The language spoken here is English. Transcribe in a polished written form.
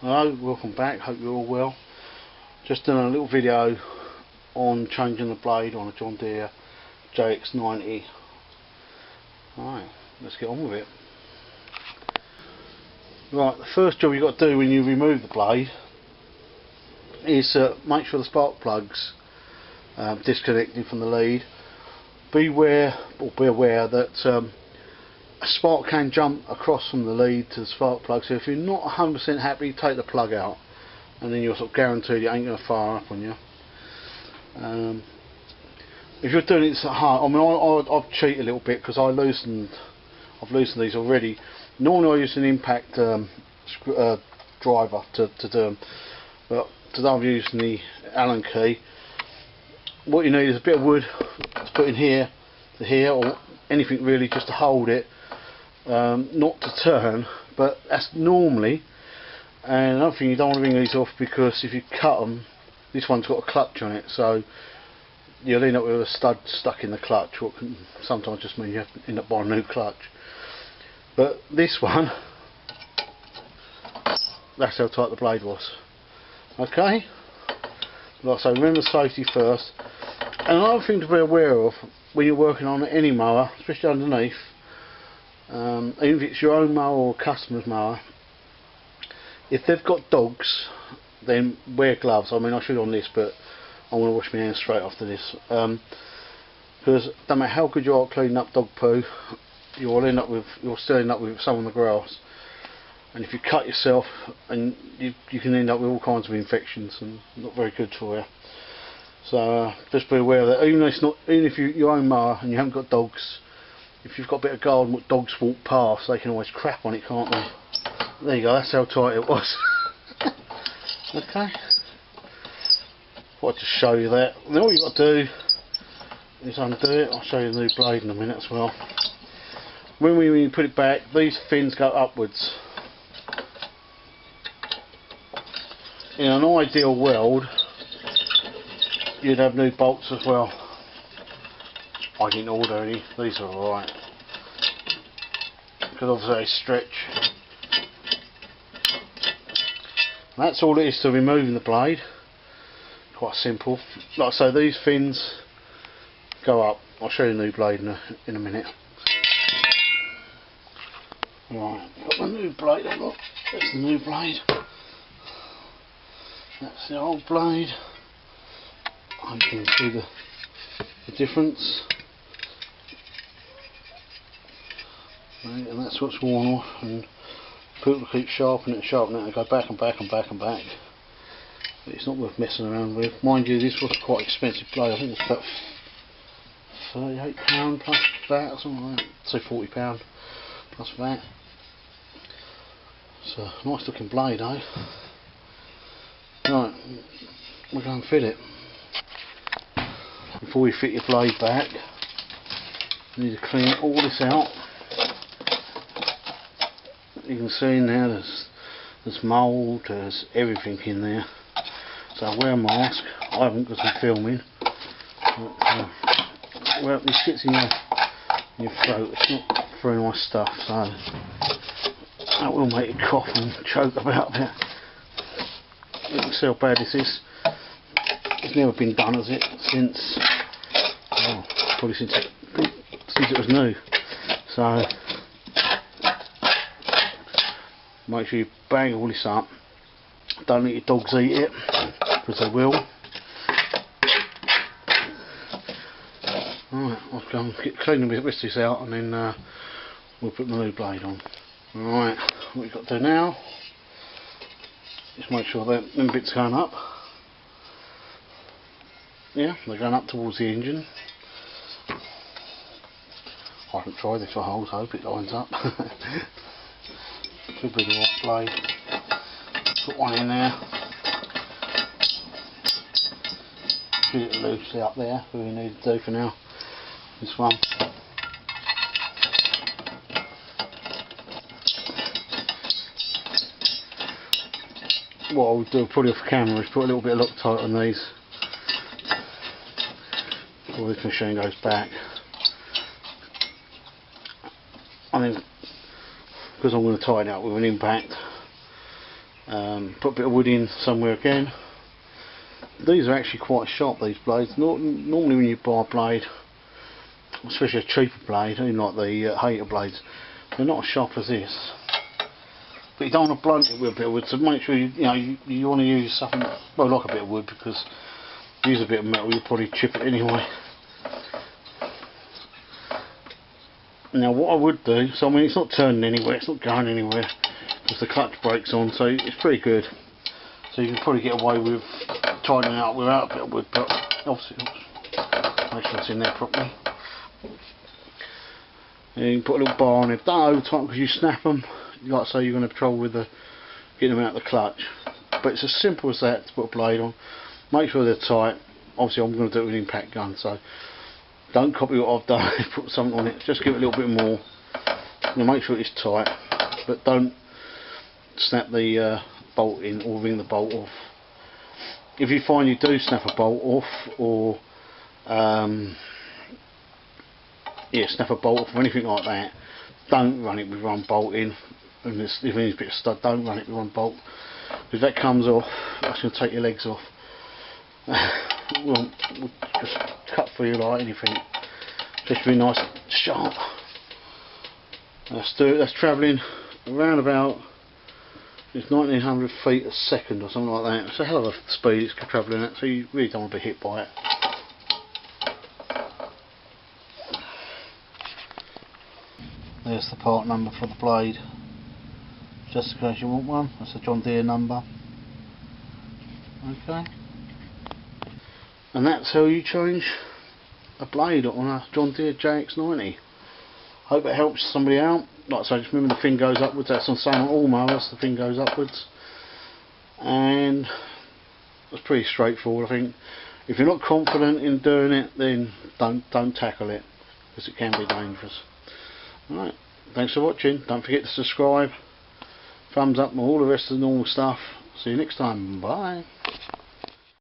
Hello, welcome back, hope you're all well. Just doing a little video on changing the blade on a John Deere JX90. Alright, let's get on with it. Right, the first job you've got to do when you remove the blade is make sure the spark plug's disconnected from the lead. Be aware that a spark can jump across from the lead to the spark plug, so if you're not 100% happy, take the plug out and then you're sort of guaranteed it ain't going to fire up on you. If you're doing it at home, I mean, I've cheated a little bit because I've loosened these already. Normally I use an impact driver to do them, but today I'm using the Allen key. What you need is a bit of wood to put in here to here, or anything really just to hold it, not to turn, but that's normally. And another thing, you don't want to ring these off because if you cut them, this one's got a clutch on it, so you'll end up with a stud stuck in the clutch, what can sometimes just mean you have to end up buying a new clutch. But this one, that's how tight the blade was. Okay, like I say, remember safety first. And another thing to be aware of when you're working on any mower, especially underneath, even if it's your own mower or a customer's mower, if they've got dogs, then wear gloves. I mean, I should on this, but I'm going to wash my hands straight after this, because no matter how good you are at cleaning up dog poo, you'll still end up with some on the grass. And if you cut yourself, and you can end up with all kinds of infections, and not very good for you. So just be aware of that. Even if you're your own mower and you haven't got dogs, if you've got a bit of garden what dogs walk past, they can always crap on it, can't they? There you go, that's how tight it was. Okay. Thought I'd just show you that. Then all you've got to do is undo it. I'll show you the new blade in a minute as well. When we put it back, these fins go upwards. In an ideal world, you'd have new bolts as well. I didn't order any, these are alright, because obviously they stretch. That's all it is to removing the blade, quite simple. Like I say, these fins go up. I'll show you the new blade in a minute. Right, got the new blade, that's the new blade, that's the old blade. I can see the difference. Right, and that's what's worn off, and people keep sharpening it and go back and back and back and back. But it's not worth messing around with. Mind you, this was quite an expensive blade. I think it's about £38 plus VAT or something like that. So £40 plus VAT. It's a nice looking blade, eh? Right, we're going to fit it. Before you fit your blade back, you need to clean all this out. You can see now there's mould, there's everything in there. So wear a mask. I haven't because I'm filming. But, well, this gets in your throat. It's not very nice stuff, so that will make you cough and choke about it. You can see how bad this is. It's never been done, has it? Since probably since it was new. So make sure you bang all this up. Don't let your dogs eat it, because they will. Alright, I'll go and clean the rest of this out, and then we'll put the new blade on. Alright, what we've got to do now, just make sure that them bits going up. Yeah, they're going up towards the engine. I haven't tried this for holes, I hope it lines up. Should be the right blade. Put one in there. Get it loosely up there, what we need to do for now. This one. What I'll do probably off camera is put a little bit of Loctite on these before this machine goes back. I mean, because I'm going to tie it up with an impact, Put a bit of wood in somewhere again. These are actually quite sharp, these blades. Normally when you buy a blade, especially a cheaper blade, like the hater blades, they're not as sharp as this. But you don't want to blunt it with a bit of wood, so make sure you want to use something, well, like a bit of wood, because if you use a bit of metal you'll probably chip it anyway. Now what I would do, so I mean it's not turning anywhere, it's not going anywhere, because the clutch brake's on, so it's pretty good. So you can probably get away with tightening it up without a bit of wood, but obviously, make sure it's in there properly. And you can put a little bar on it, don't over tighten because you snap them. Like I say, you're going to have trouble with getting them out of the clutch. But it's as simple as that to put a blade on. Make sure they're tight. Obviously I'm going to do it with an impact gun, so don't copy what I've done. Put something on it, just give it a little bit more. Now make sure it's tight, but don't snap the bolt in or ring the bolt off. If you find you do snap a bolt off, or snap a bolt off or anything like that, don't run it with one bolt in. And if there's a bit of stud, don't run it with one bolt, because if that comes off, that's going to take your legs off. We'll just cut through like anything, just be nice and sharp. That's travelling around about, it's 1900 feet a second or something like that. It's a hell of a speed it's travelling at, so you really don't want to be hit by it. There's the part number for the blade, just in case you want one. That's the John Deere number. Okay. And that's how you change a blade on a John Deere JX90. Hope it helps somebody out. Like I say, just remember the thing goes upwards. That's on some all mowers, the thing goes upwards. And it's pretty straightforward, I think. If you're not confident in doing it, then don't tackle it, because it can be dangerous. Alright, thanks for watching. Don't forget to subscribe, thumbs up and all the rest of the normal stuff. See you next time. Bye.